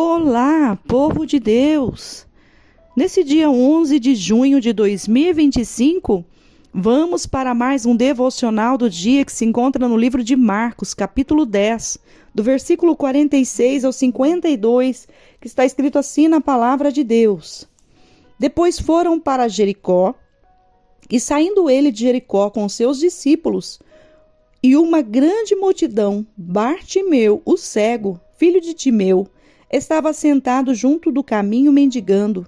Olá, povo de Deus! Nesse dia 11 de junho de 2025, vamos para mais um devocional do dia que se encontra no livro de Marcos, capítulo 10, do versículo 46 ao 52, que está escrito assim na palavra de Deus. Depois foram para Jericó, e saindo ele de Jericó com seus discípulos, e uma grande multidão, Bartimeu, o cego, filho de Timeu, estava sentado junto do caminho mendigando.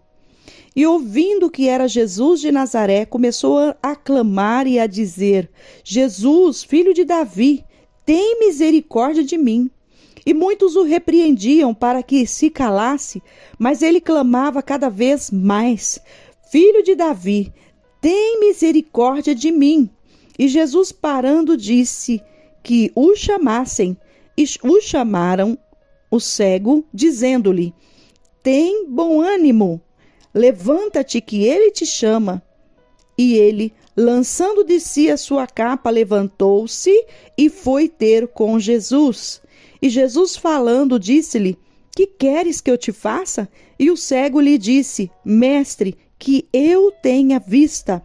E ouvindo que era Jesus de Nazaré, começou a clamar e a dizer: Jesus, filho de Davi, tem misericórdia de mim. E muitos o repreendiam para que se calasse, mas ele clamava cada vez mais: Filho de Davi, tem misericórdia de mim. E Jesus, parando, disse que o chamassem, e o chamaram o cego, dizendo-lhe: tem bom ânimo, levanta-te que ele te chama. E ele, lançando de si a sua capa, levantou-se e foi ter com Jesus. E Jesus, falando, disse-lhe: que queres que eu te faça? E o cego lhe disse: Mestre, que eu tenha vista.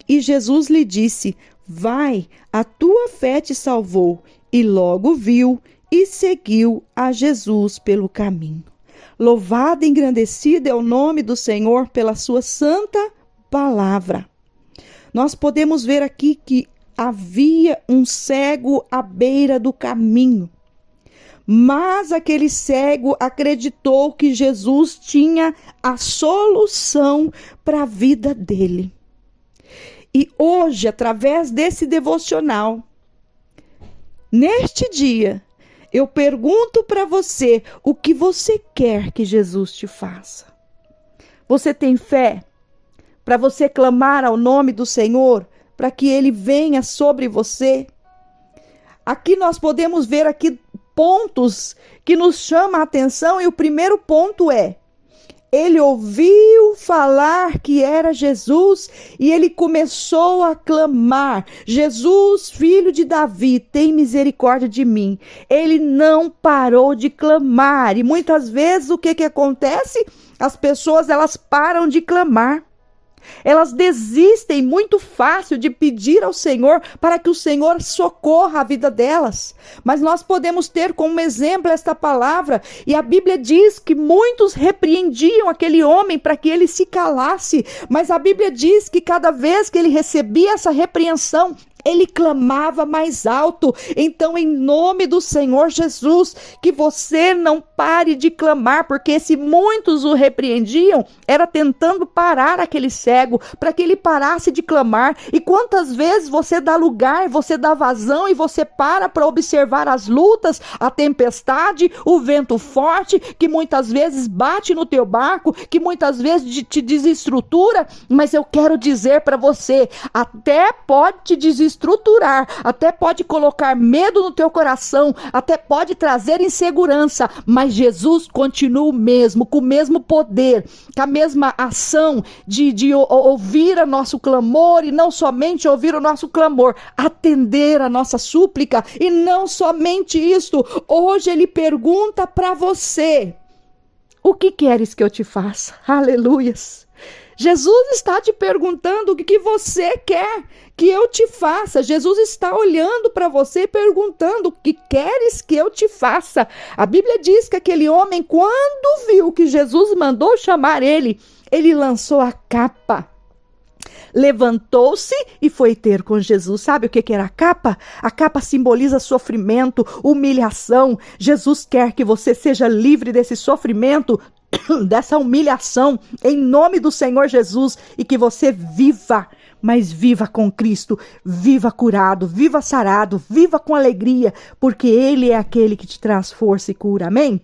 E Jesus lhe disse: vai, a tua fé te salvou. E logo viu e seguiu a Jesus pelo caminho. Louvado e engrandecido é o nome do Senhor pela sua santa palavra. Nós podemos ver aqui que havia um cego à beira do caminho. Mas aquele cego acreditou que Jesus tinha a solução para a vida dele. E hoje, através desse devocional, neste dia, eu pergunto para você o que você quer que Jesus te faça. Você tem fé para você clamar ao nome do Senhor, para que Ele venha sobre você? Aqui nós podemos ver aqui pontos que nos chamam a atenção, e o primeiro ponto é: ele ouviu falar que era Jesus e ele começou a clamar: Jesus, filho de Davi, tem misericórdia de mim. Ele não parou de clamar. E muitas vezes o que acontece? As pessoas, elas param de clamar. Elas desistem muito fácil de pedir ao Senhor para que o Senhor socorra a vida delas. Mas nós podemos ter como exemplo esta palavra, e a Bíblia diz que muitos repreendiam aquele homem para que ele se calasse, mas a Bíblia diz que cada vez que ele recebia essa repreensão, ele clamava mais alto. Então, em nome do Senhor Jesus, que você não pare de clamar, porque se muitos o repreendiam, era tentando parar aquele cego, para que ele parasse de clamar. E quantas vezes você dá lugar, você dá vazão e você para observar as lutas, a tempestade, o vento forte, que muitas vezes bate no teu barco, que muitas vezes te desestrutura. Mas eu quero dizer para você, até pode te desestruturar, até pode colocar medo no teu coração, até pode trazer insegurança, mas Jesus continua o mesmo, com o mesmo poder, com a mesma ação de ouvir o nosso clamor, e não somente ouvir o nosso clamor, atender a nossa súplica. E não somente isto, hoje ele pergunta para você: o que queres que eu te faça? Aleluias! Jesus está te perguntando o que você quer que eu te faça. Jesus está olhando para você e perguntando: o que queres que eu te faça? A Bíblia diz que aquele homem, quando viu que Jesus mandou chamar ele, ele lançou a capa, levantou-se e foi ter com Jesus. Sabe o que era a capa? A capa simboliza sofrimento, humilhação. Jesus quer que você seja livre desse sofrimento, dessa humilhação, em nome do Senhor Jesus, e que você viva, mas viva com Cristo, viva curado, viva sarado, viva com alegria, porque Ele é aquele que te traz força e cura, amém?